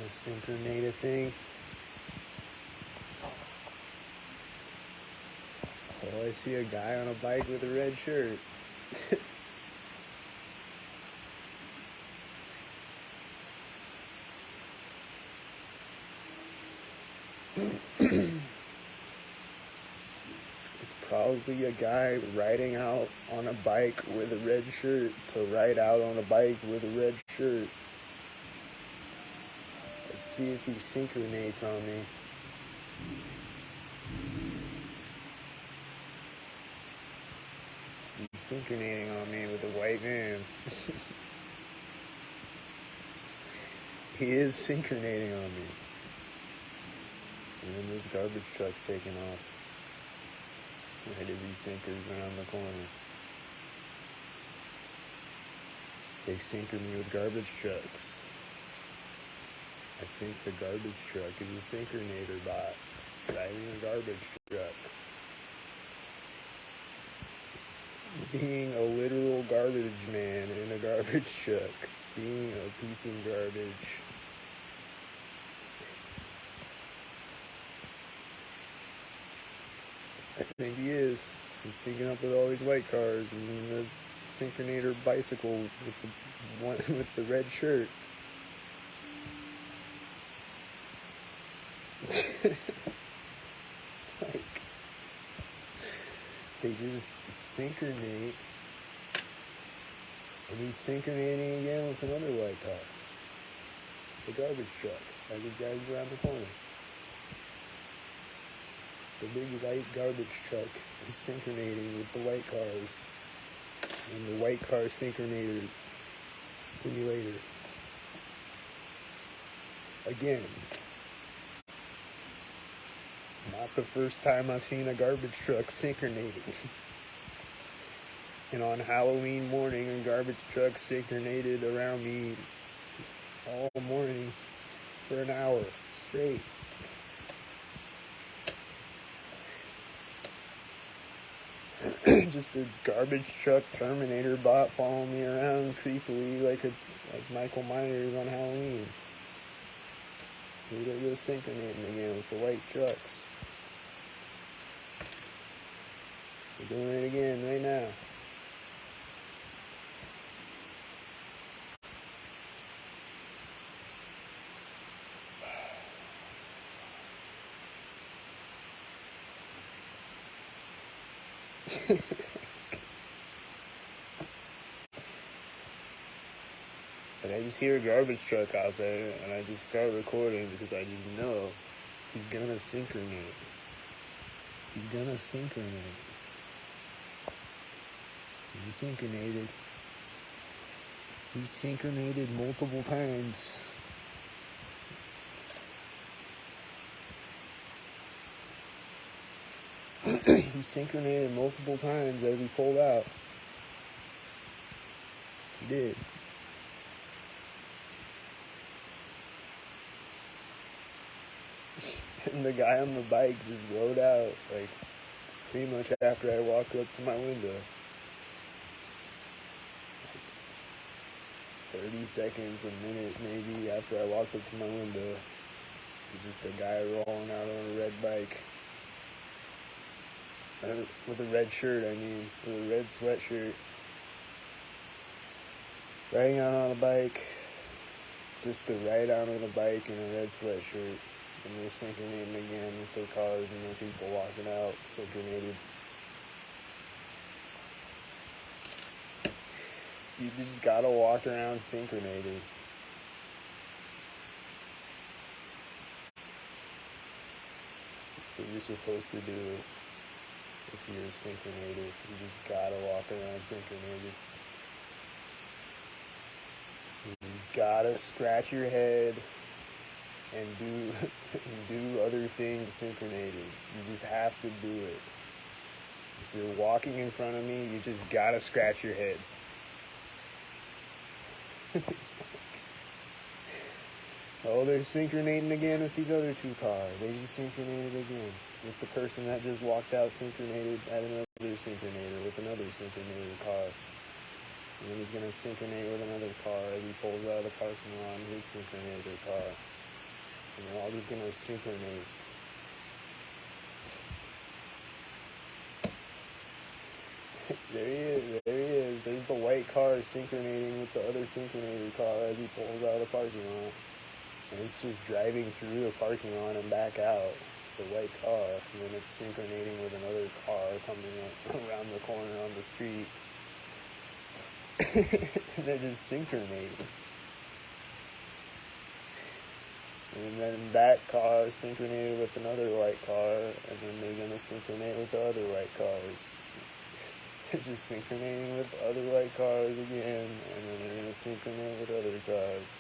syncronate a thing. Oh, I see a guy on a bike with a red shirt. It's probably a guy riding out on a bike with a red shirt to ride out on a bike with a red shirt. Let's see if he synchronates on me. He's synchronating on me with a white man. He is synchronating on me. And then this garbage truck's taking off. Right as he sinkers around the corner. They synchro me with garbage trucks. I think the garbage truck is a synchronator bot driving a garbage truck. Being a literal garbage man in a garbage truck. Being a piece of garbage. I think he is. He's syncing up with all these white cars and this synchronator bicycle with the one with the red shirt. Like, they just synchronate, and he's synchronating again with another white car, the garbage truck, as it drives around the corner. The big white garbage truck is synchronating with the white cars, and the white car synchronator simulator. Again, not the first time I've seen a garbage truck synchronating. And on Halloween morning, a garbage truck synchronated around me all morning for an hour straight. Just a garbage truck Terminator bot following me around creepily like Michael Myers on Halloween. They're just synchronating again with the white trucks. They're doing it again right now. But I just hear a garbage truck out there, and I just start recording because I just know he's gonna synchronate. He's gonna synchronate. He synchronated. He's synchronated multiple times. He synchronated multiple times as he pulled out. He did. And the guy on the bike just rode out, like, pretty much after I walked up to my window. 30 seconds, a minute maybe after I walked up to my window. Just a guy rolling out on a red bike. With a red shirt, I mean, with a red sweatshirt. Riding out on a bike, just to ride out on a bike in a red sweatshirt. And they're synchronating again with their cars and their people walking out, synchronated. You just gotta walk around synchronated. That's what you're supposed to do if you're synchronated. You just gotta walk around synchronated. You gotta scratch your head and do other things synchronated. You just have to do it. If you're walking in front of me, you just gotta scratch your head. Oh, they're synchronating again with these other two cars. They just synchronated again with the person that just walked out, synchronated at another synchronator with another synchronator car. And then he's gonna synchronate with another car as he pulls out of the parking lot in his synchronator car. And they're all just gonna synchronate. There he is, There's the white car synchronating with the other synchronator car as he pulls out of the parking lot. And it's just driving through the parking lot and back out, the white car, and then it's synchronating with another car coming up around the corner on the street. And they're just synchronating. And then that car synchronated with another white car, and then they're going to synchronate with the other white cars. They're just synchronating with other white cars again, and then they're going to synchronate with other cars.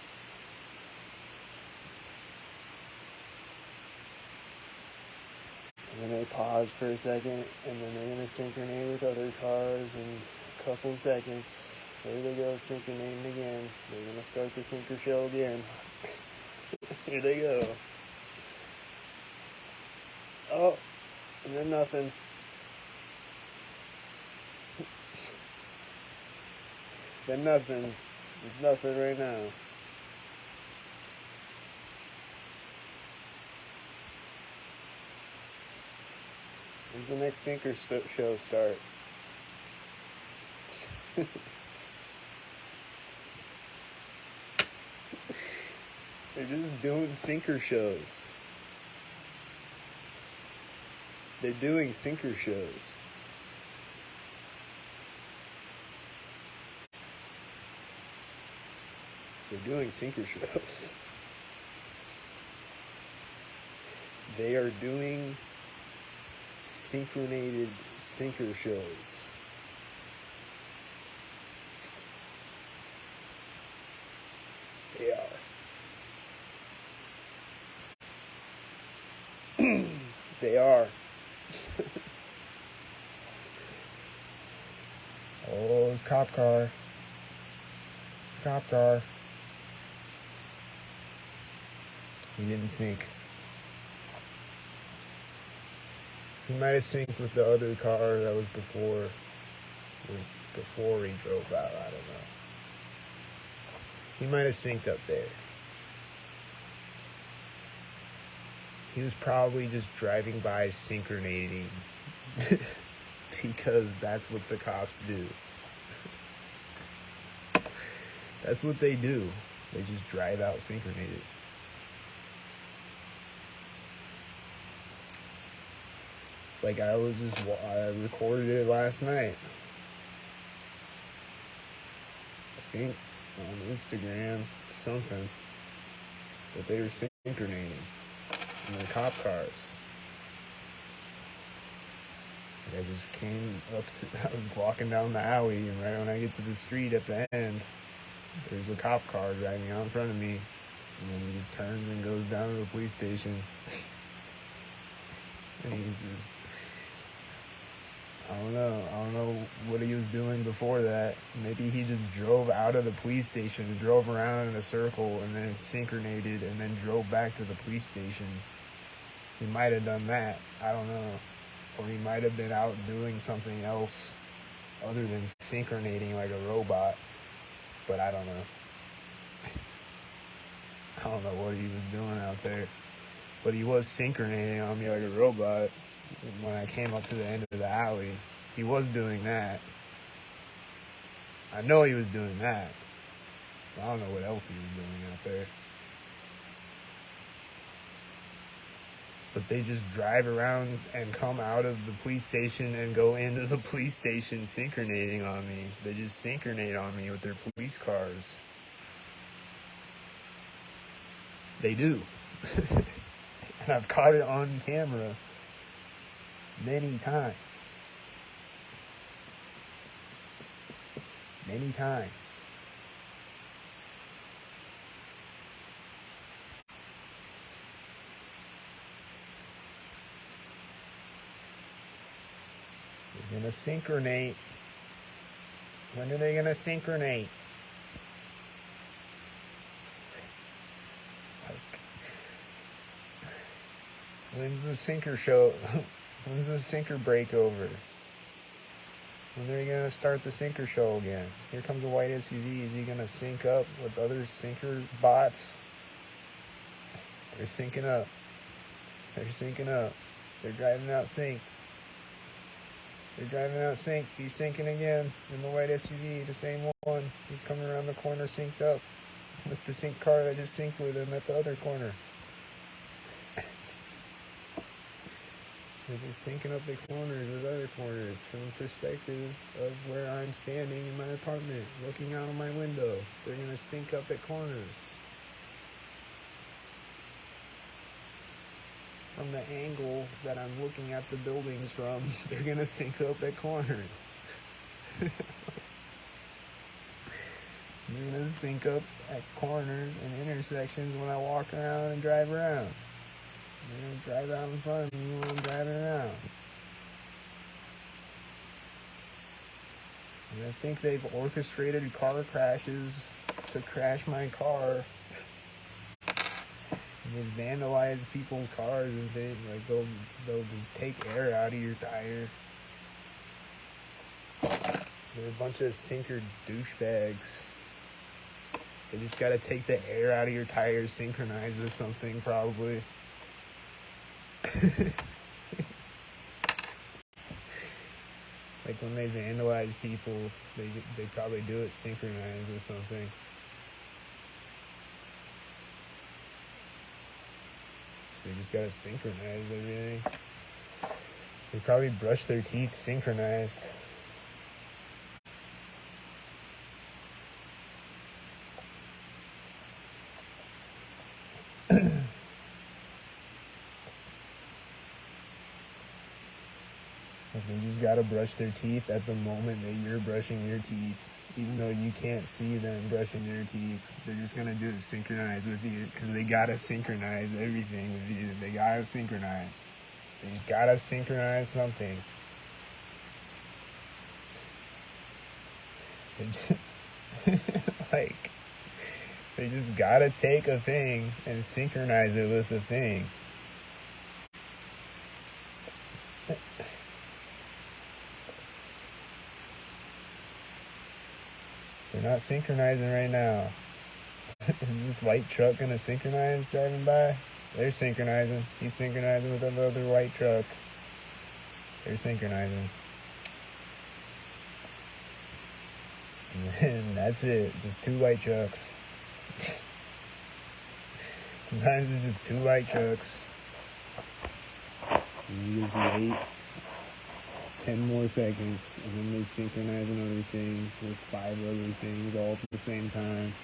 And then they pause for a second, and then they're going to synchronate with other cars in a couple seconds. There they go, synchronating again. They're going to start the synchro show again. Here they go. Oh, and then nothing. Then nothing. It's nothing right now. When's the next synchro show start? They're just doing synchro shows. They're doing synchro shows. They're doing synchro shows. They are doing synchronated synchro shows. They are. They are. Oh, it's cop car. It's cop car. He didn't sync. He might have synced with the other car that was before he drove out. I don't know. He might have synced up there. He was probably just driving by synchronating because that's what the cops do. That's what they do. They just drive out synchronated. Like I recorded it last night. I think on Instagram, something. But they were synchronating in their cop cars. Like I just came up to, I was walking down the alley, and right when I get to the street at the end, there's a cop car driving out in front of me. And then he just turns and goes down to the police station. And he's just, I don't know what he was doing before that. Maybe he just drove out of the police station and drove around in a circle and then synchronated and then drove back to the police station. He might have done that. I don't know. Or he might have been out doing something else other than synchronating like a robot. But I don't know. I don't know what he was doing out there. But he was synchronating on me like a robot. When I came up to the end of the alley, he was doing that. I know he was doing that. I don't know what else he was doing out there. But they just drive around and come out of the police station and go into the police station synchronating on me. They just synchronate on me with their police cars. They do. And I've caught it on camera many times. Many times. They're gonna synchronate. When are they gonna synchronate? When's the synchro show? When's the synchro break over? When are you gonna start the synchro show again? Here comes a white SUV. Is he gonna sync up with other synchro bots? They're syncing up. They're syncing up. They're driving out synced. They're driving out synced. He's syncing again in the white SUV, the same one. He's coming around the corner synced up with the sync car that just synced with him at the other corner. They're just syncing up the corners with other corners from the perspective of where I'm standing in my apartment, looking out of my window. They're going to sync up at corners. From the angle that I'm looking at the buildings from, they're going to sync up at corners. They're going to sync up at corners and intersections when I walk around and drive around. They're going to drive out in front of me when I'm driving around. And I think they've orchestrated car crashes to crash my car. And they vandalize people's cars and things. Like they'll just take air out of your tire. They're a bunch of sinker douchebags. They just gotta take the air out of your tires, synchronize with something probably. Like when they vandalize people, they probably do it synchronized with something. So they just gotta synchronize everything. They probably brush their teeth synchronized. They just gotta brush their teeth at the moment that you're brushing your teeth. Even though you can't see them brushing their teeth, they're just gonna do it synchronized with you because they gotta synchronize everything with you. They gotta synchronize. They just gotta synchronize something. Like, they just gotta take a thing and synchronize it with a thing. They're not synchronizing right now. Is this white truck gonna synchronize driving by? They're synchronizing. He's synchronizing with another white truck. They're synchronizing. And that's it. Just two white trucks. Sometimes it's just two white trucks. And you just wait 10 more seconds, and then they synchronize another thing with 5 other things all at the same time.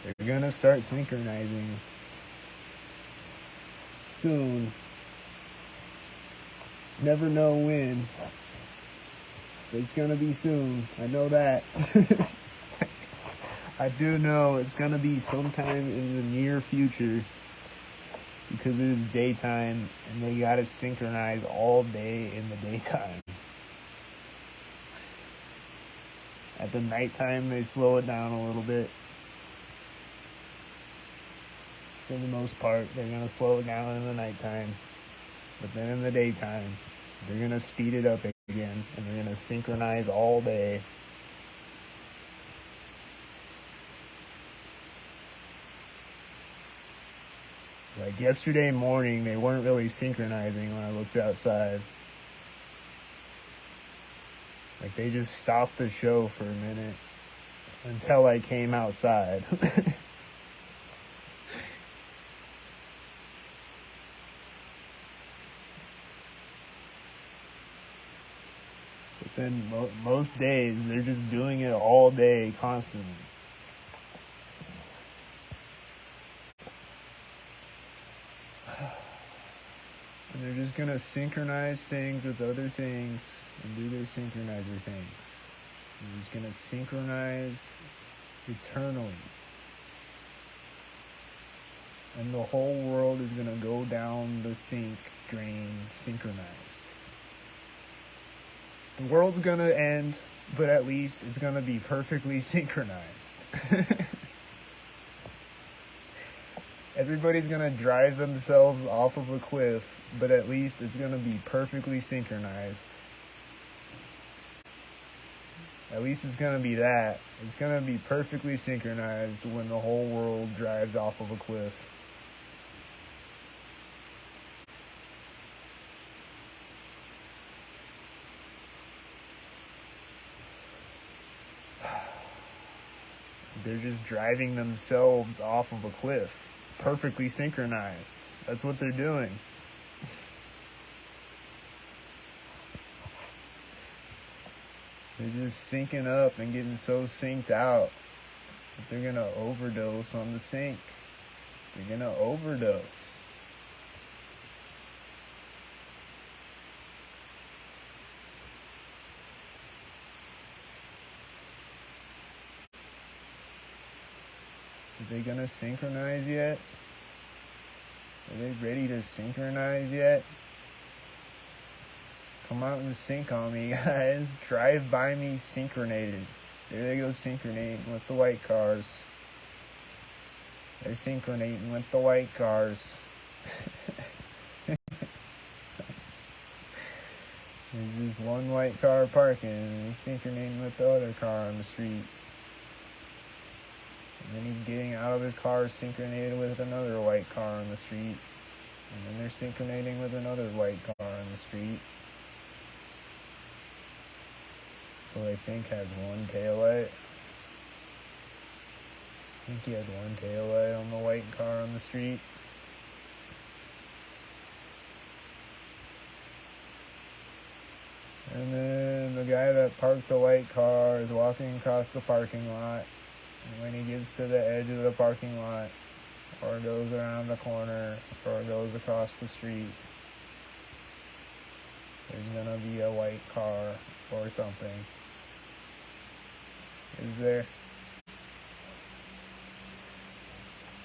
They're gonna start synchronizing soon. Never know when, but it's gonna be soon. I know that. I do know it's gonna be sometime in the near future because it is daytime and they gotta synchronize all day in the daytime. At the nighttime, they slow it down a little bit. For the most part, they're gonna slow it down in the nighttime. But then in the daytime, they're gonna speed it up again and they're gonna synchronize all day. Like yesterday morning, they weren't really synchronizing when I looked outside. Like they just stopped the show for a minute until I came outside. But then most days, they're just doing it all day, constantly. And they're just gonna synchronize things with other things and do their synchronizer things. They're just gonna synchronize eternally. And the whole world is gonna go down the sync drain synchronized. The world's gonna end, but at least it's gonna be perfectly synchronized. Everybody's gonna drive themselves off of a cliff, but at least it's gonna be perfectly synchronized. At least it's gonna be that. It's gonna be perfectly synchronized when the whole world drives off of a cliff. They're just driving themselves off of a cliff. Perfectly synchronized. That's what they're doing. They're just syncing up and getting so synced out that they're gonna overdose on the sync. They're gonna overdose. Are they gonna synchronize yet? Are they ready to synchronize yet? Come out and sync on me, guys. Drive by me synchronated. There they go, synchronating with the white cars. They're synchronating with the white cars. There's just one white car parking and he's synchronating with the other car on the street. And then he's getting out of his car, synchronated with another white car on the street. And then they're synchronating with another white car on the street. Who I think has one taillight. I think he had one taillight on the white car on the street. And then the guy that parked the white car is walking across the parking lot. And when he gets to the edge of the parking lot, or goes around the corner, or goes across the street, there's gonna be a white car or something. Is there?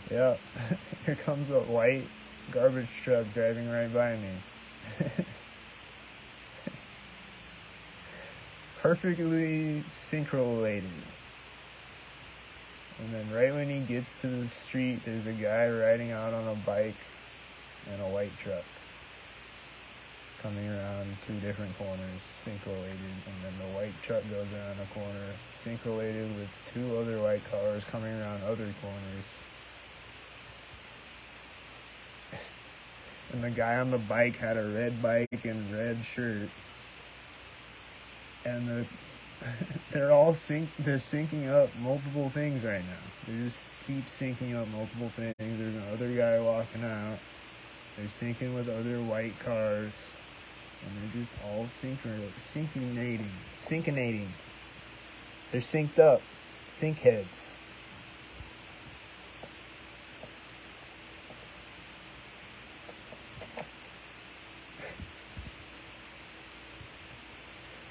Yep. Here comes a white garbage truck driving right by me. Perfectly synchrolated. And then right when he gets to the street, there's a guy riding out on a bike and a white truck coming around two different corners, synchrolated. And then the white truck goes around a corner, synchrolated with two other white cars coming around other corners. And the guy on the bike had a red bike and red shirt. And they're syncing up multiple things right now. They just keep syncing up multiple things. There's another guy walking out. They're syncing with other white cars. And they're just all synchronating. They're synced up. Sync heads.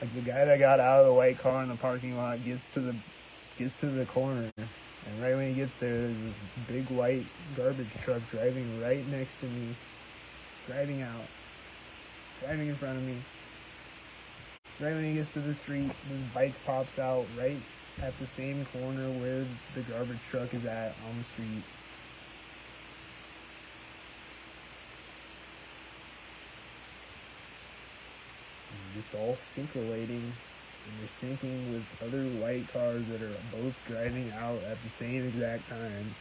Like the guy that got out of the white car in the parking lot gets to the corner, and right when he gets there, there's this big white garbage truck driving right next to me, driving in front of me. Right when he gets to the street, this bike pops out right at the same corner where the garbage truck is at on the street. Just all synchrolating, and they're syncing with other white cars that are both driving out at the same exact time.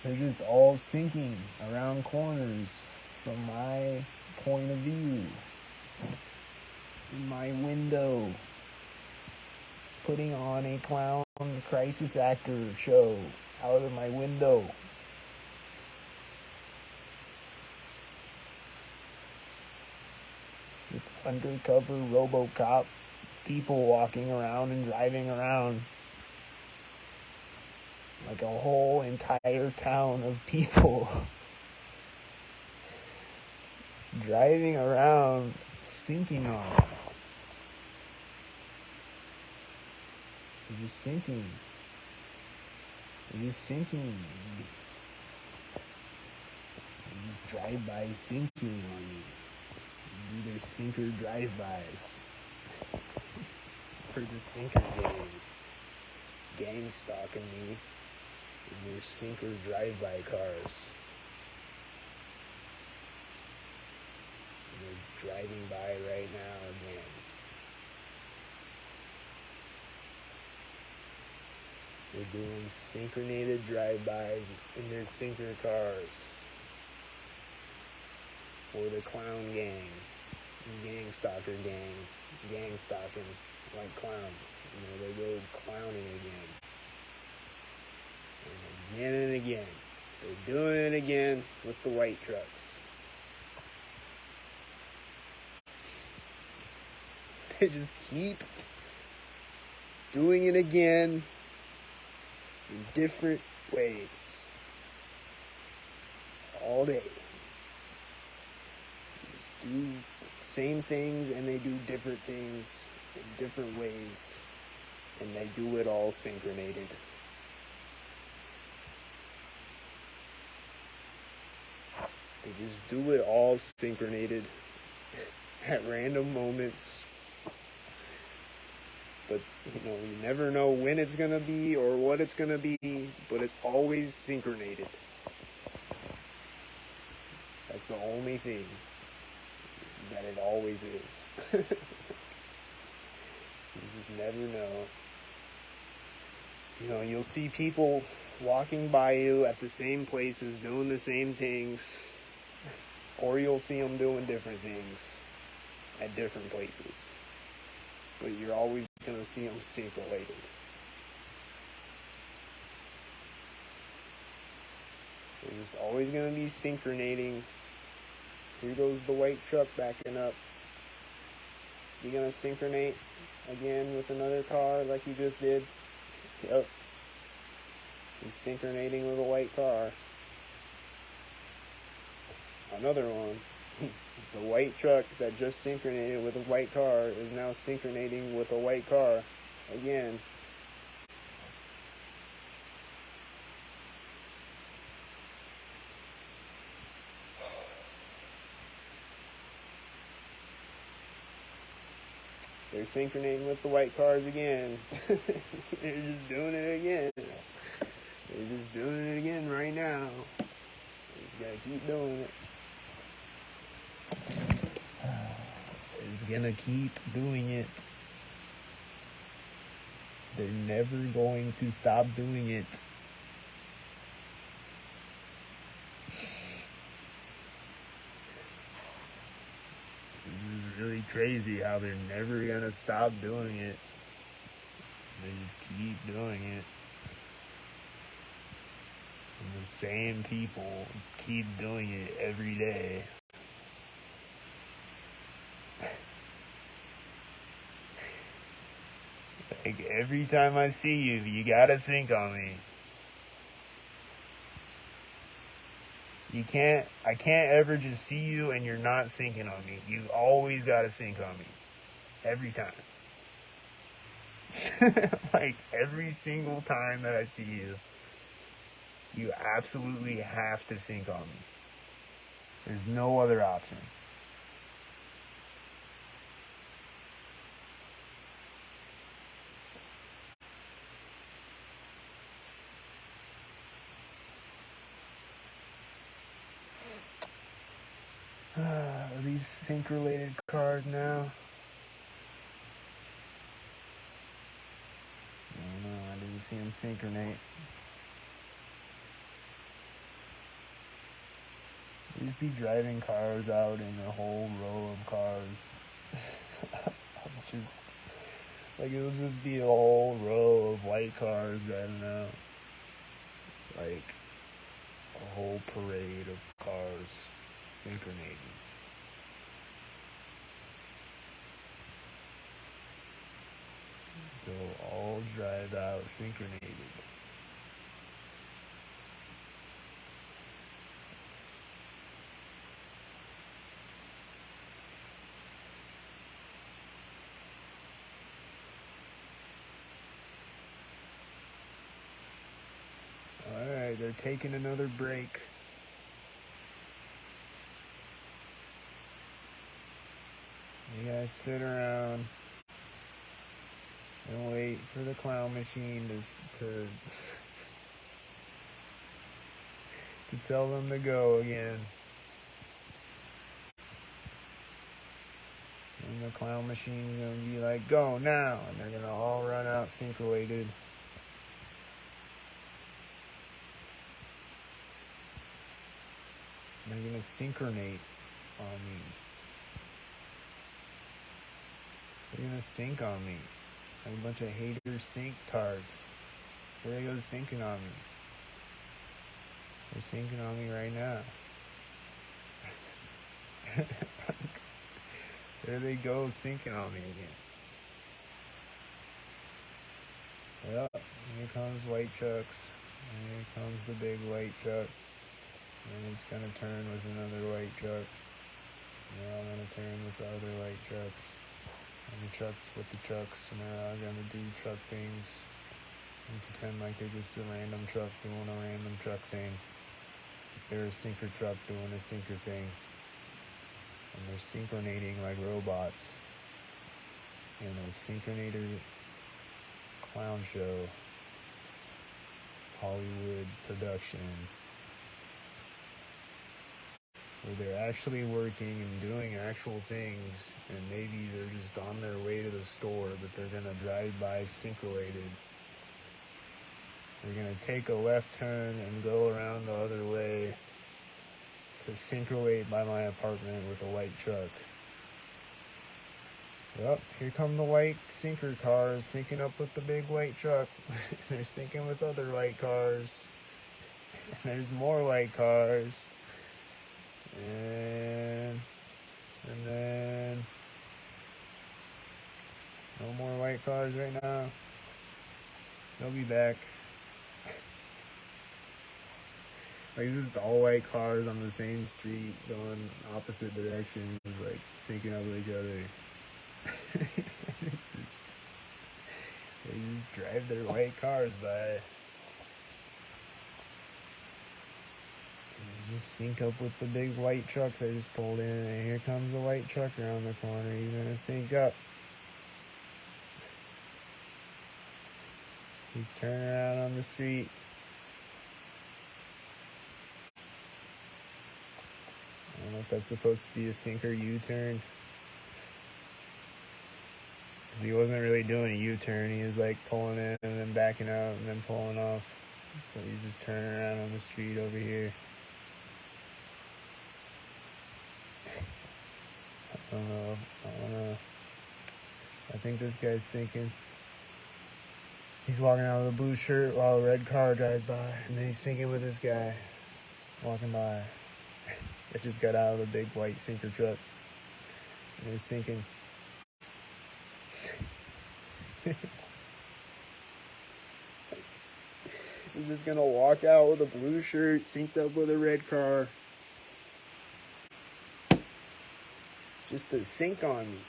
They're just all syncing around corners from my point of view, in my window, putting on a clown crisis actor show out of my window. With undercover RoboCop people walking around and driving around. Like a whole entire town of people driving around, syncing on. They're just syncing. They're just syncing. They just drive-by syncing on me. Do their sinker drive-bys for the sinker gang stalking me in their sinker drive-by cars. And they're driving by right now again. They're doing synchronated drive-bys in their synchro cars for the clown gang, gang stalker gang stalking like clowns. They go clowning again. And again and again. They're doing it again with the white trucks. They just keep doing it again in different ways. All day. They just do the same things and they do different things in different ways. And they do it all synchronated. They just do it all synchronated at random moments. But, you never know when it's going to be or what it's going to be, but it's always synchronated. That's the only thing that it always is. You just never know. You'll see people walking by you at the same places, doing the same things, or you'll see them doing different things at different places. But you're always going to see them sync-related. They're just always going to be synchronating. Here goes the white truck backing up. Is he going to synchronate again with another car like he just did? Yep. He's synchronating with a white car. Another one. The white truck that just synchronated with a white car is now synchronating with a white car again. They're synchronating with the white cars again. They're just doing it again. They're just doing it again right now. They just gotta keep doing it. Is gonna keep doing it. They're never going to stop doing it. This is really crazy how they're never gonna stop doing it. They just keep doing it. And the same people keep doing it every day. Like, every time I see you, you gotta sync on me. I can't ever just see you and you're not syncing on me. You always gotta sync on me. Every time. Like, every single time that I see you, you absolutely have to sync on me. There's no other option. Are these sync-related cars now? I don't know. I didn't see them synchronate. They just be driving cars out in a whole row of cars. Just like, it'll just be a whole row of white cars driving out. Like a whole parade of cars synchronating. They'll all drive out synchronated. Alright, they're taking another break. You guys sit around and wait for the clown machine to tell them to go again. the clown machine's gonna be like, go now, and they're gonna all run out syncronated. They're gonna syncronate on me. They're gonna sync on me. Like a bunch of haters sync tards. There they go syncing on me. They're syncing on me right now. There they go syncing on me again. Yep, here comes white chucks. And here comes the big white chuck. And it's gonna turn with another white chuck. And they're all gonna turn with the other white chucks. And the chucks with the chucks. And they're all gonna do truck things. And pretend like they're just a random truck doing a random truck thing. They're a sinker truck doing a sinker thing. And they're synchronating like robots in a synchronator clown show, Hollywood production, where they're actually working and doing actual things, and maybe they're just on their way to the store, but they're gonna drive by syncronated. They're gonna take a left turn and go around the other way to synchrolate by my apartment with a white truck. Yep, here come the white sinker cars syncing up with the big white truck. They're syncing with other white cars. And there's more white cars. And then no more white cars right now. They'll be back. Like, it's just all white cars on the same street going opposite directions, like syncing up with each other. They just drive their white cars by. And they just sync up with the big white truck they just pulled in, and here comes the white truck around the corner. He's gonna sync up. He's turning around on the street. I don't know if that's supposed to be a sinker U-turn. Because he wasn't really doing a U-turn. He was like pulling in and then backing out and then pulling off. But he's just turning around on the street over here. I don't know. I think this guy's sinking. He's walking out with a blue shirt while a red car drives by. And then he's sinking with this guy walking by. That just got out of a big white sinker truck. And they're sinking. He's just gonna walk out with a blue shirt, synced up with a red car. Just to sync on me.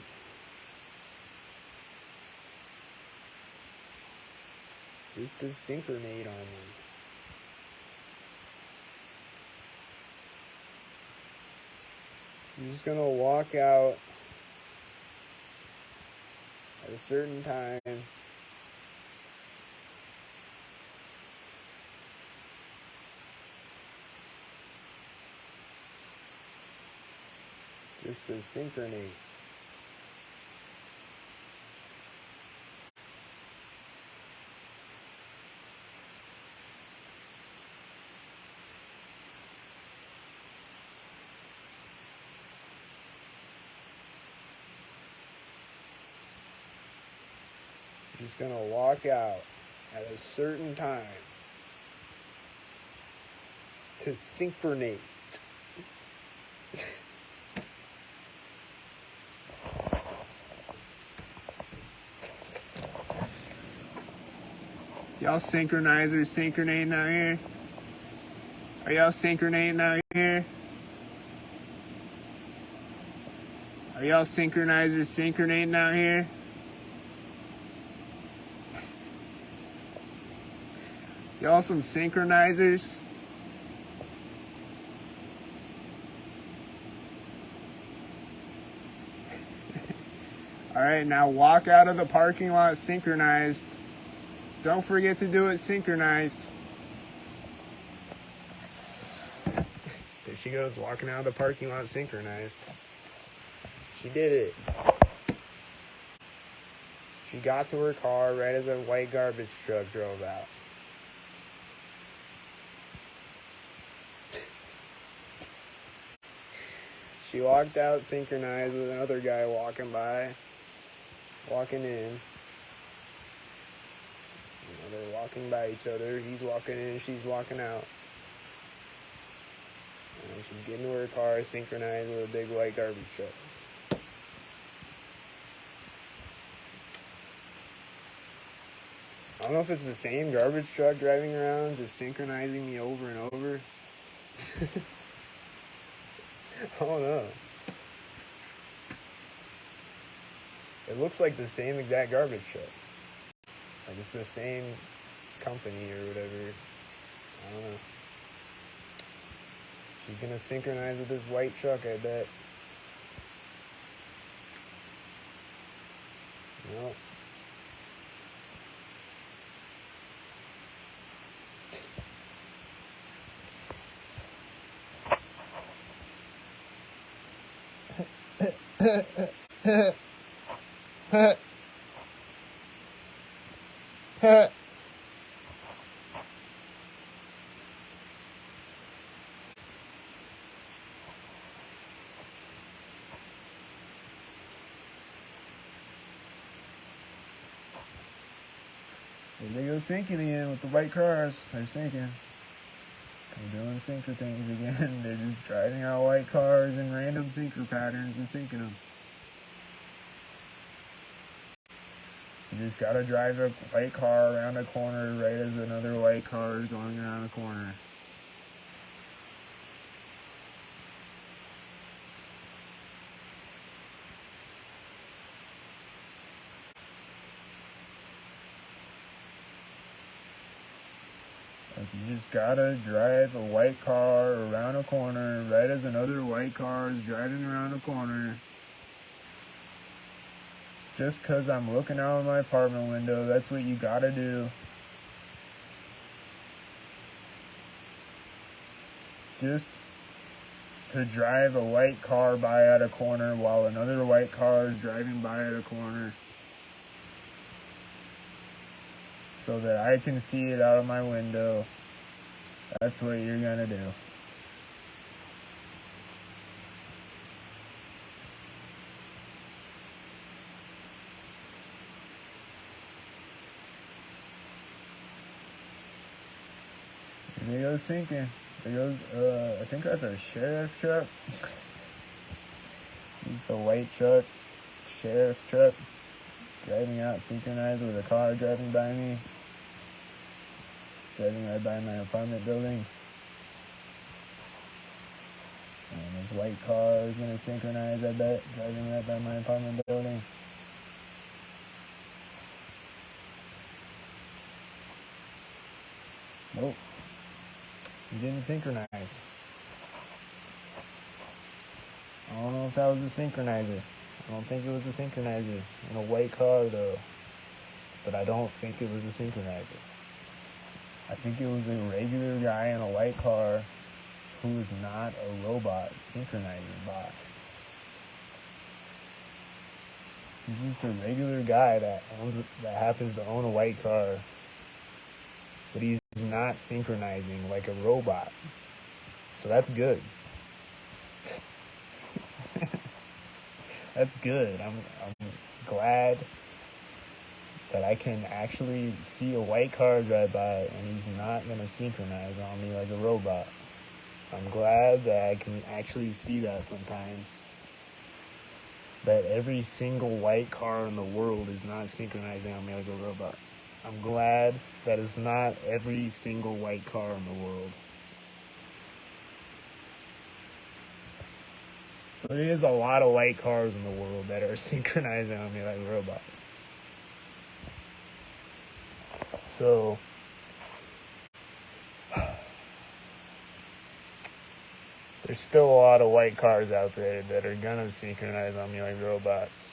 Just to synchronate on me. I'm just gonna walk out at a certain time. Just to synchronate. Just gonna walk out at a certain time to synchronate. Y'all synchronizers synchronating out here? Are y'all synchronating out here? Are y'all synchronizers synchronating out here? Y'all some synchronizers? Alright, now walk out of the parking lot synchronized. Don't forget to do it synchronized. There she goes, walking out of the parking lot synchronized. She did it. She got to her car right as a white garbage truck drove out. She walked out synchronized with another guy walking in. They're walking by each other. He's walking in, she's walking out. And she's getting to her car synchronized with a big white garbage truck. I don't know if it's the same garbage truck driving around, just synchronizing me over and over. I don't know. It looks like the same exact garbage truck. Like it's the same company or whatever. I don't know. She's gonna synchronize with this white truck, I bet. No. They go sinking again with the white cars. They're sinking. They're doing sinker things again. They're just driving out white cars in random sinker patterns and sinking them. You just gotta drive a white car around a corner right as another white car is going around a corner. Like you just gotta drive a white car around a corner right as another white car is driving around a corner. Just 'cause I'm looking out of my apartment window, that's what you gotta do. Just to drive a white car by at a corner while another white car is driving by at a corner. So that I can see it out of my window. That's what you're gonna do. There goes sinking. There goes, I think that's a sheriff truck. It's the white truck, sheriff truck, driving out synchronized with a car driving by me. Driving right by my apartment building. And this white car is going to synchronize, I bet, driving right by my apartment building. Nope. He didn't synchronize. I don't know if that was a synchronizer. I don't think it was a synchronizer in a white car, though. But I don't think it was a synchronizer. I think it was a regular guy in a white car who is not a robot synchronizer bot. He's just a regular guy that happens to own a white car, but he's not synchronizing like a robot. So that's good. That's good. I'm glad that I can actually see a white car drive by and he's not going to synchronize on me like a robot. I'm glad that I can actually see that sometimes. That every single white car in the world is not synchronizing on me like a robot. I'm glad that it's not every single white car in the world. But there is a lot of white cars in the world that are synchronizing on me like robots. So, there's still a lot of white cars out there that are gonna synchronize on me like robots.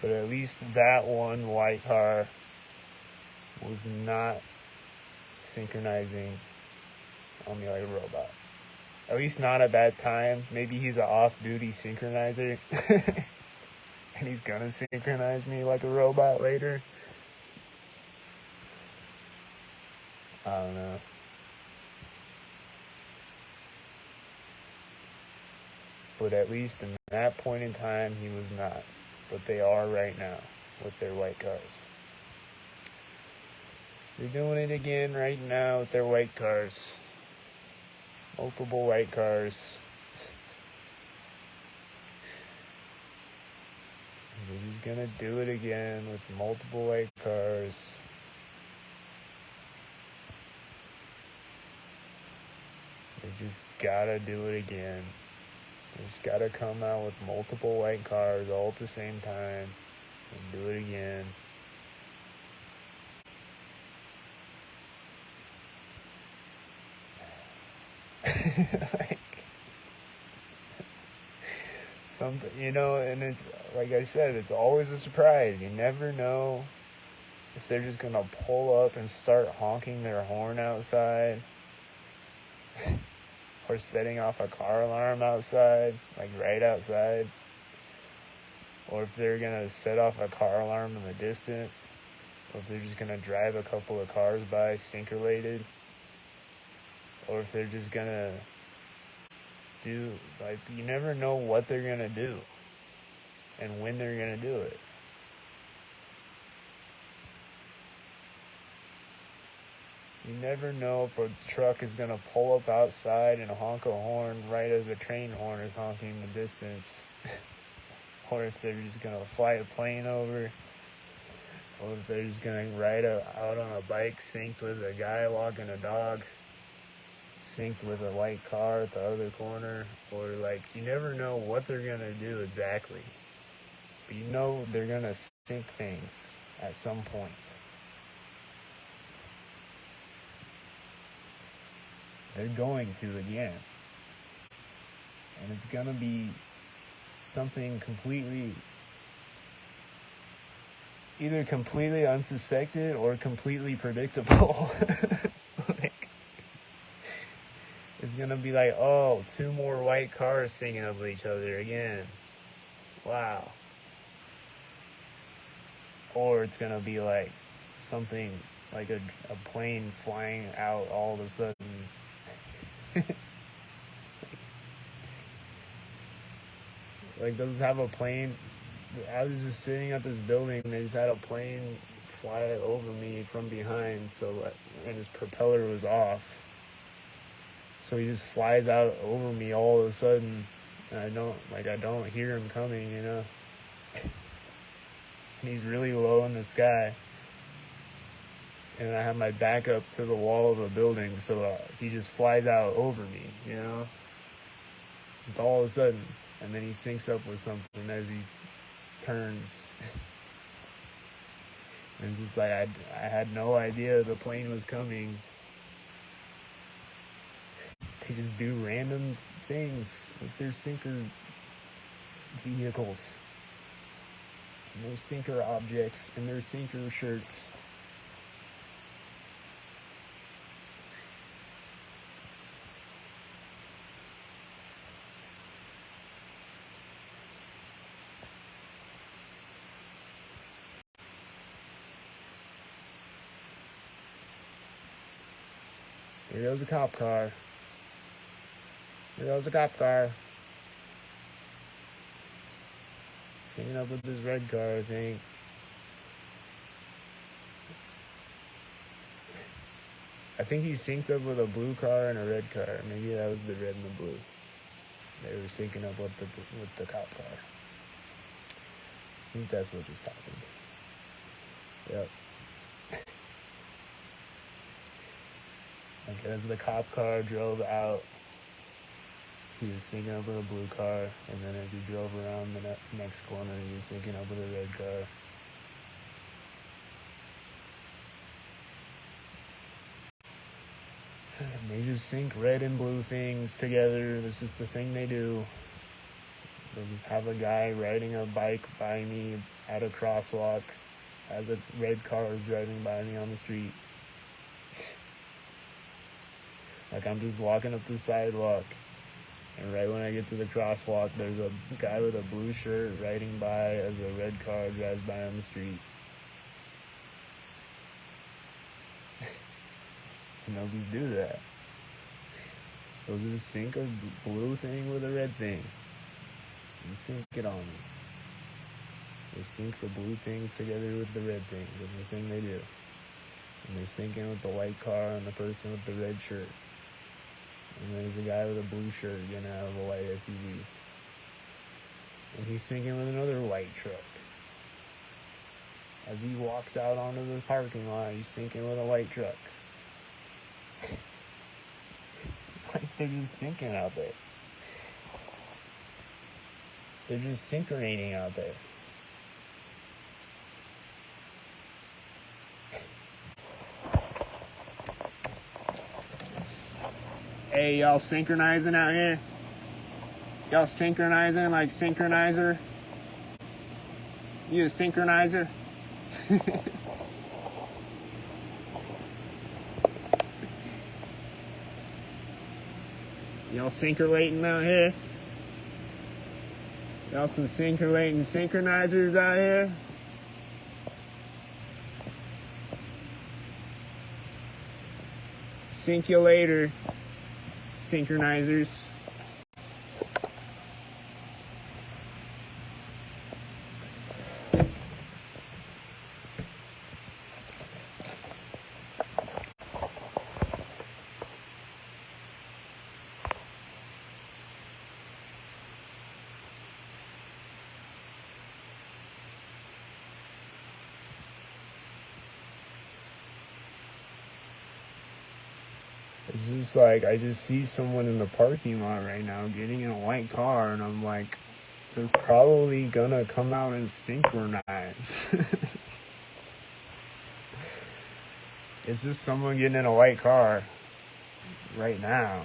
But at least that one white car was not synchronizing on me like a robot. At least not at that time. Maybe he's an off-duty synchronizer. And he's gonna synchronize me like a robot later. I don't know. But at least in that point in time, he was not. But they are right now with their white cars. They're doing it again right now with their white cars. Multiple white cars. They're just gonna do it again with multiple white cars. They just gotta do it again. They just gotta come out with multiple white cars all at the same time and do it again. Like, something, and it's like I said, it's always a surprise. You never know if they're just gonna pull up and start honking their horn outside or setting off a car alarm outside, like right outside, or if they're gonna set off a car alarm in the distance, or if they're just gonna drive a couple of cars by sync-related, or if they're just gonna do, like, you never know what they're gonna do and when they're gonna do it. You never know if a truck is gonna pull up outside and honk a horn right as a train horn is honking in the distance, or if they're just gonna fly a plane over, or if they're just gonna ride out on a bike synced with a guy walking a dog, synced with a white car at the other corner, or like, you never know what they're gonna do exactly, but you know they're gonna sync things at some point. They're going to again, and it's gonna be something either completely unsuspected or completely predictable. Like, it's gonna be like, oh, 2 more white cars singing up with each other again. Wow. Or it's gonna be like something like a plane flying out all of a sudden. Like, they'll just have a plane. I was just sitting at this building, and they just had a plane fly over me from behind, and his propeller was off. So he just flies out over me all of a sudden, and I don't hear him coming, And he's really low in the sky. And I have my back up to the wall of a building, so he just flies out over me, Just all of a sudden. And then he syncs up with something as he turns. And it's just like, I had no idea the plane was coming. They just do random things with their sinker vehicles, and their sinker objects, and their sinker shirts. Here goes a cop car. Here goes a cop car. Singing up with this red car, I think. I think he synced up with a blue car and a red car. Maybe that was the red and the blue. They were syncing up with the cop car. I think that's what just happened. Yep. Like, as the cop car drove out, he was syncing up with a blue car, and then as he drove around the next corner, he was syncing up with a red car. And they just sync red and blue things together. That's just the thing they do. They'll just have a guy riding a bike by me at a crosswalk as a red car is driving by me on the street. Like, I'm just walking up the sidewalk, And right when I get to the crosswalk, there's a guy with a blue shirt riding by as a red car drives by on the street. And they'll just do that. They'll just sync a blue thing with a red thing and sync it on me. They sync the blue things together with the red things. That's the thing they do. And they're syncing with the white car and the person with the red shirt. And there's a guy with a blue shirt getting out of a white SUV. And he's syncing with another white truck. As he walks out onto the parking lot, he's syncing with a white truck. Like they're just syncing out there. They're just synchronating out there. Hey, y'all synchronizing out here? Y'all synchronizing like synchronizer? You a synchronizer? Y'all synchrolating out here? Y'all some synchrolating synchronizers out here? Sync you later, synchronizers. It's just like, I just see someone in the parking lot right now getting in a white car, and I'm like, they're probably gonna come out and synchronize. It's just someone getting in a white car right now.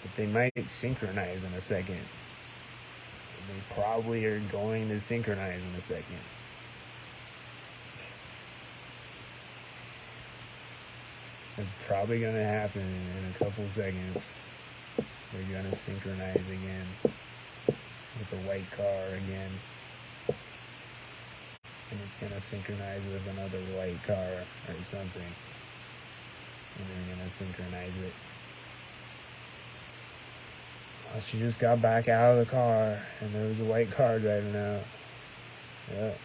But they might synchronize in a second. And they probably are going to synchronize in a second. It's probably going to happen in a couple seconds. They're going to synchronize again with the white car again. And it's going to synchronize with another white car or something. And they're going to synchronize it. Well, she just got back out of the car and there was a white car driving out. Yep.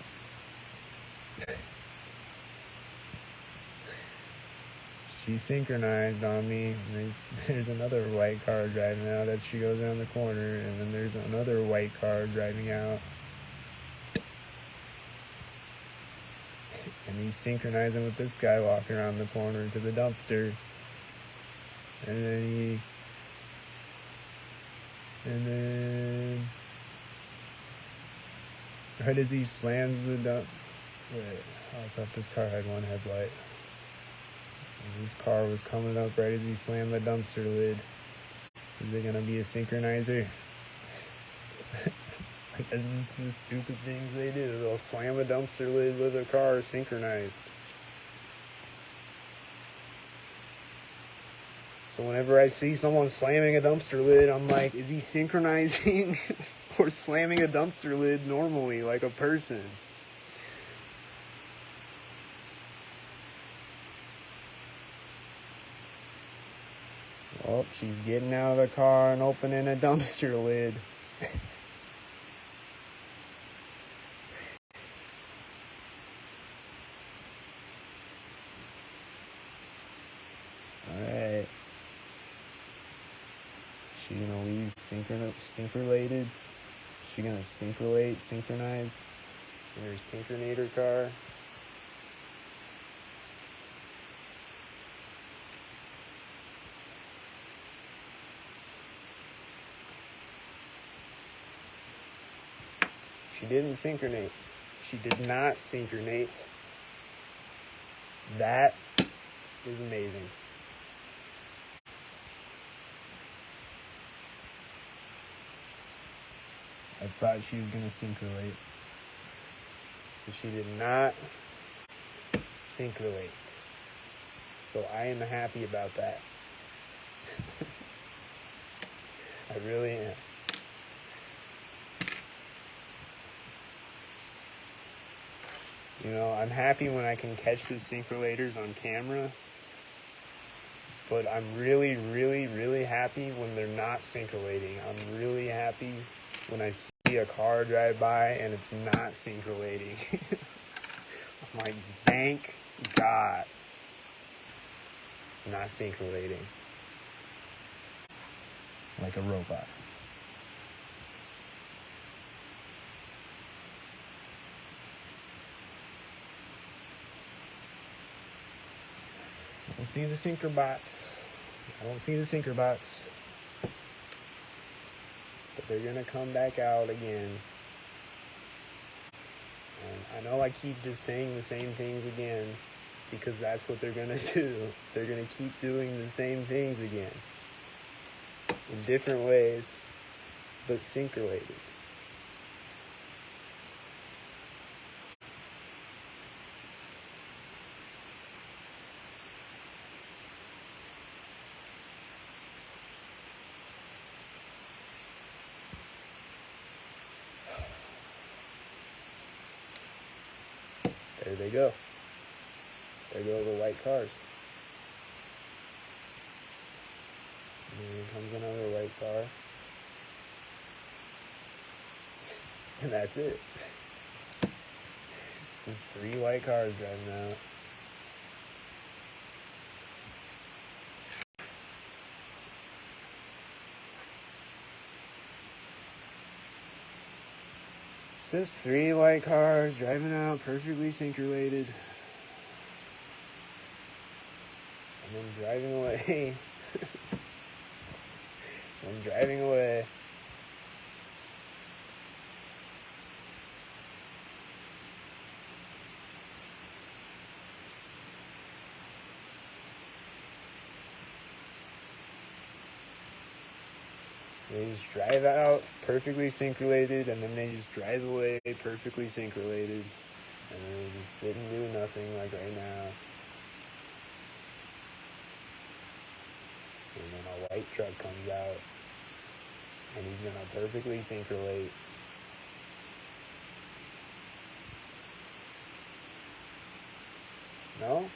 She synchronized on me, and there's another white car driving out as she goes down the corner, and then there's another white car driving out. And he's synchronizing with this guy walking around the corner to the dumpster. And then right as he slams the wait, I thought this car had one headlight. His car was coming up right as he slammed the dumpster lid. Is it gonna be a synchronizer? Like, this is the stupid things they do. They'll slam a dumpster lid with a car synchronized. So whenever I see someone slamming a dumpster lid, I'm like, is he synchronizing or slamming a dumpster lid normally like a person? Oh, she's getting out of the car and opening a dumpster lid. Alright. She gonna leave synchrolated? She gonna synchronized in her synchronator car? She didn't synchronate. She did not synchronate. That is amazing. I thought she was going to synchrolate. But she did not synchrolate. So I am happy about that. I really am. You know, I'm happy when I can catch the synchrolators on camera, but I'm really, really, really happy when they're not synchrolating. I'm really happy when I see a car drive by and it's not synchrolating. I'm like, thank God it's not synchrolating. Like a robot. I don't see the synchrobots. I don't see the synchrobots. But they're gonna come back out again. And I know I keep just saying the same things again because that's what they're gonna do. They're gonna keep doing the same things again. In different ways, but synchrolated. There they go. There go the white cars. And here comes another white car. And that's it. It's just 3 white cars driving out. It's just 3 white cars driving out, perfectly synchrolated. And then driving away. I'm driving away. They just drive out perfectly synchrolated, and then they just drive away perfectly synchrolated, and then they just sit and do nothing like right now. And then a white truck comes out, and he's gonna perfectly synchrolate. No?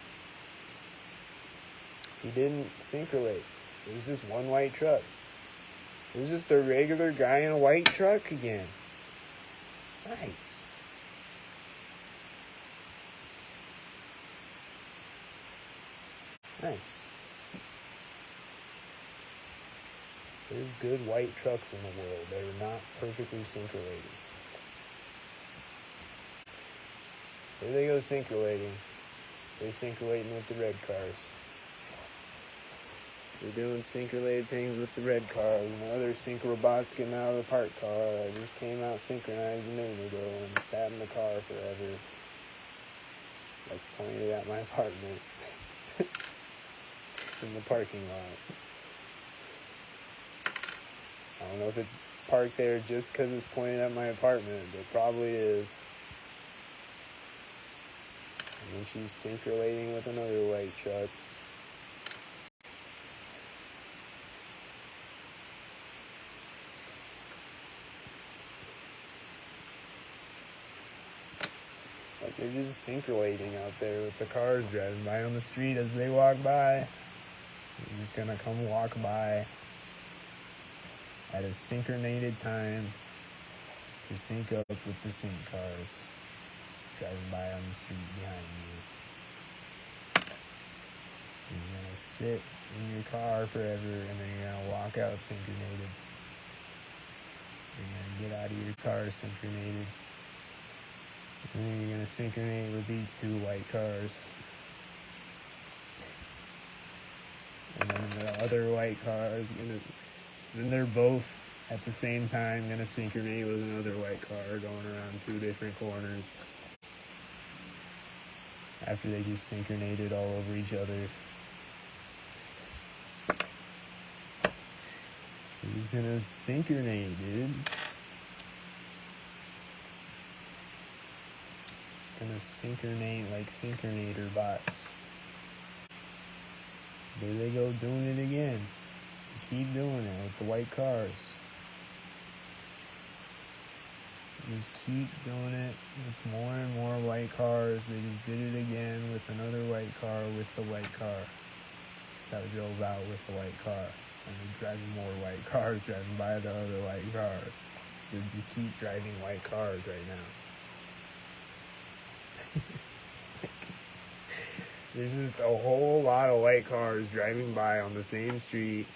He didn't synchrolate. It was just one white truck. It was just a regular guy in a white truck again. Nice. Nice. There's good white trucks in the world. They're not perfectly synchrolated. There they go synchrolating. They're synchrolating with the red cars. They're doing synchrolated things with the red cars. You know, there's synchrobots getting out of the parked car. I just came out synchronized a minute ago and sat in the car forever. That's pointed at my apartment in the parking lot. I don't know if it's parked there just because it's pointed at my apartment, but probably is. And then she's synchrolating with another white truck. Like they're just synchrolating out there with the cars driving by on the street as they walk by. They're just gonna come walk by at a synchronated time to sync up with the sync cars driving by on the street behind you. You're gonna sit in your car forever and then you're gonna walk out synchronated. You're gonna get out of your car synchronated. And then you're gonna synchronize with these 2 white cars. And then the other white car is then they're both at the same time gonna synchronize with another white car going around 2 different corners. After they just synchronated all over each other. He's gonna synchronize, dude. It's gonna synchronize like synchronator bots. There they go doing it again. keep doing it with the white cars. Just keep doing it with more and more white cars. They just did it again with another white car with the white car that drove out with the white car. And they're driving more white cars driving by the other white cars. They just keep driving white cars right now. There's just a whole lot of white cars driving by on the same street,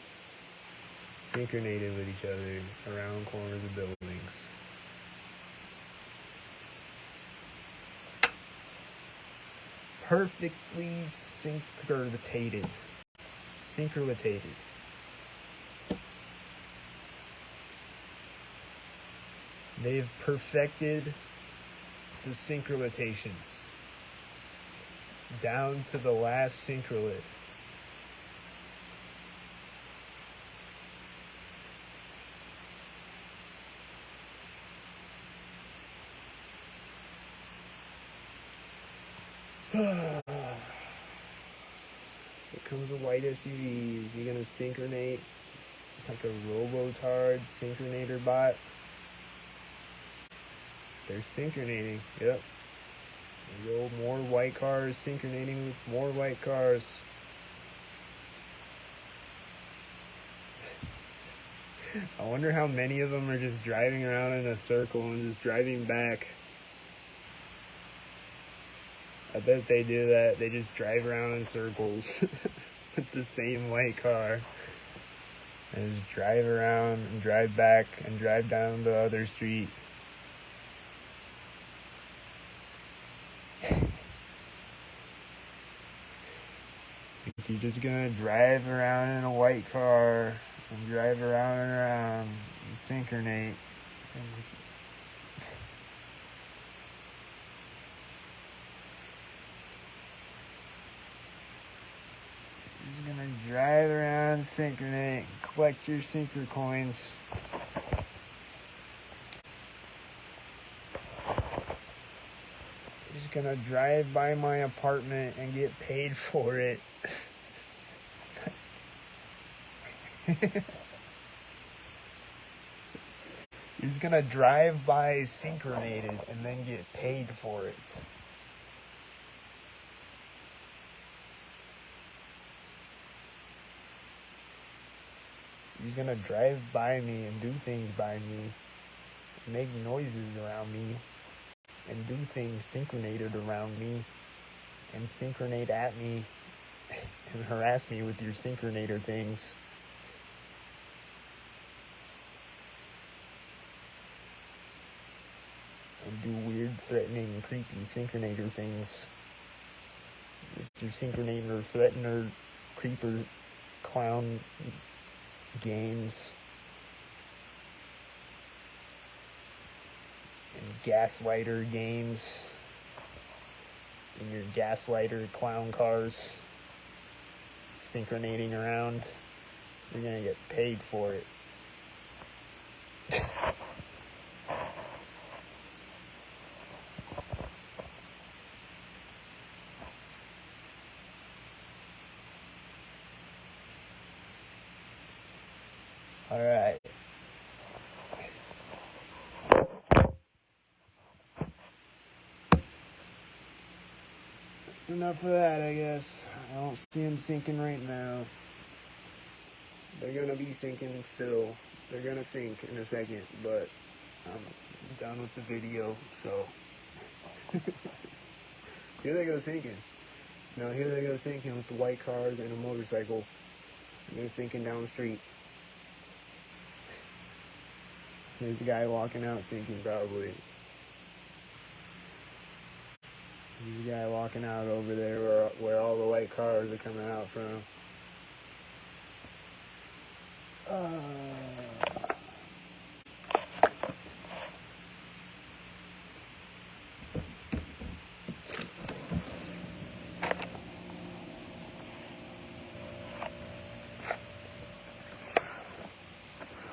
synchronated with each other around corners of buildings. Perfectly syncrolated. They've perfected the synchrolations down to the last synchrolet. Here comes a white SUV. Is he gonna synchronate like a Robotard synchronator bot? They're synchronating. Yep. There you go. More white cars synchronating with more white cars. I wonder how many of them are just driving around in a circle and just driving back. I bet they do that. They just drive around in circles with the same white car. And just drive around and drive back and drive down the other street. You're just gonna drive around in a white car and drive around and around and synchronate. You're just gonna drive around, synchronate, collect your synchro coins. You're just gonna drive by my apartment and get paid for it. You're just gonna drive by synchronated and then get paid for it. You're just gonna drive by me and do things by me, make noises around me, and do things synchronated around me, and synchronate at me, and harass me with your synchronator things. And do weird, threatening, creepy synchronator things. With your synchronator, threatener, creeper, clown games. And gaslighter games. And your gaslighter clown cars. Synchronating around. You're gonna get paid for it. All right. That's enough of that, I guess. I don't see them sinking right now. They're gonna be sinking still. They're gonna sink in a second, but I'm done with the video, so. Here they go sinking. No, here they go sinking with the white cars and a motorcycle. They're sinking down the street. There's a guy walking out sinking, probably. There's a guy walking out over there where all the white cars are coming out from.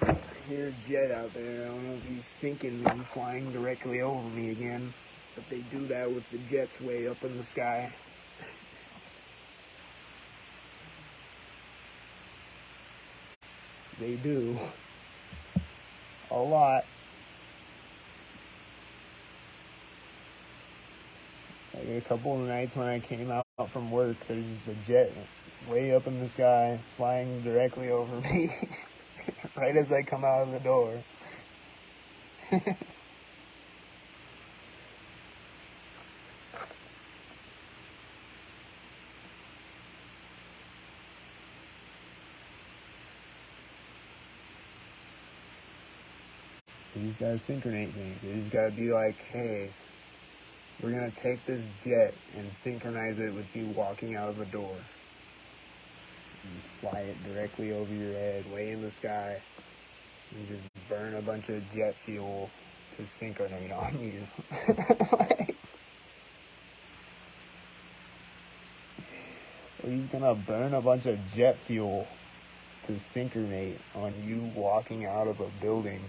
I hear a jet out there. I don't know if he's sinking and flying directly over me again. But they do that with the jets way up in the sky. They do. A lot. Like a couple of nights when I came out from work, there's just the jet way up in the sky, flying directly over me, right as I come out of the door. You just gotta synchronize things. You just gotta be like, hey, we're gonna take this jet and synchronize it with you walking out of a door. You just fly it directly over your head, way in the sky. You just burn a bunch of jet fuel to synchronize on you. We're just gonna burn a bunch of jet fuel to synchronize on you walking out of a building.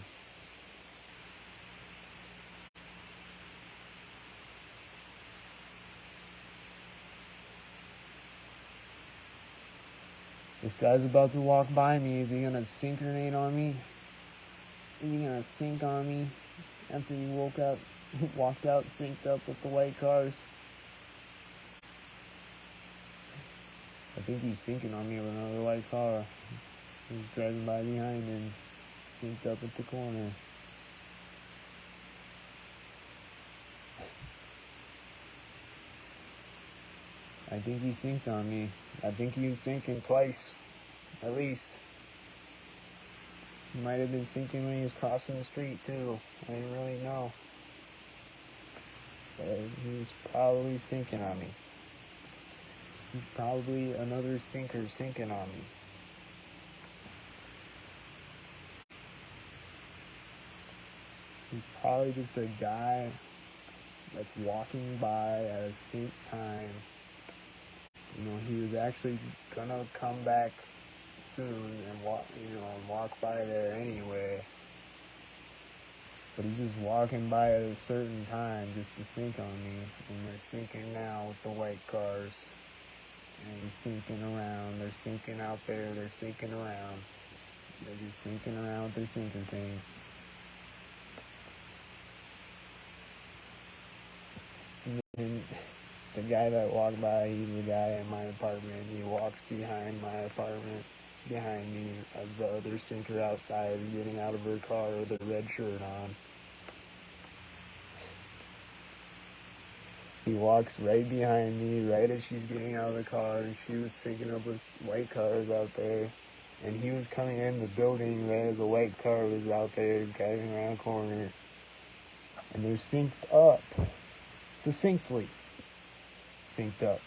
This guy's about to walk by me. Is he gonna synchronize on me? Is he gonna sync on me after he walked out synced up with the white cars? I think he's syncing on me with another white car. He's driving by behind and synced up at the corner. I think he synced on me. I think he was syncing twice, at least. He might have been syncing when he was crossing the street too. I didn't really know. But he was probably syncing on me. He's probably another sinker syncing on me. He's probably just a guy that's walking by at a sync time. You know, he was actually gonna come back soon and walk by there anyway. But he's just walking by at a certain time just to sync on me. And they're syncing now with the white cars. And he's syncing around. They're syncing out there. They're syncing around. They're just syncing around with their syncing things. And the guy that walked by, he's the guy in my apartment. He walks behind my apartment, behind me, as the other sinker outside is getting out of her car with a red shirt on. He walks right behind me, right as she's getting out of the car, and she was syncing up with white cars out there. And he was coming in the building right as a white car was out there driving around a corner. And they're synced up, succinctly synced up.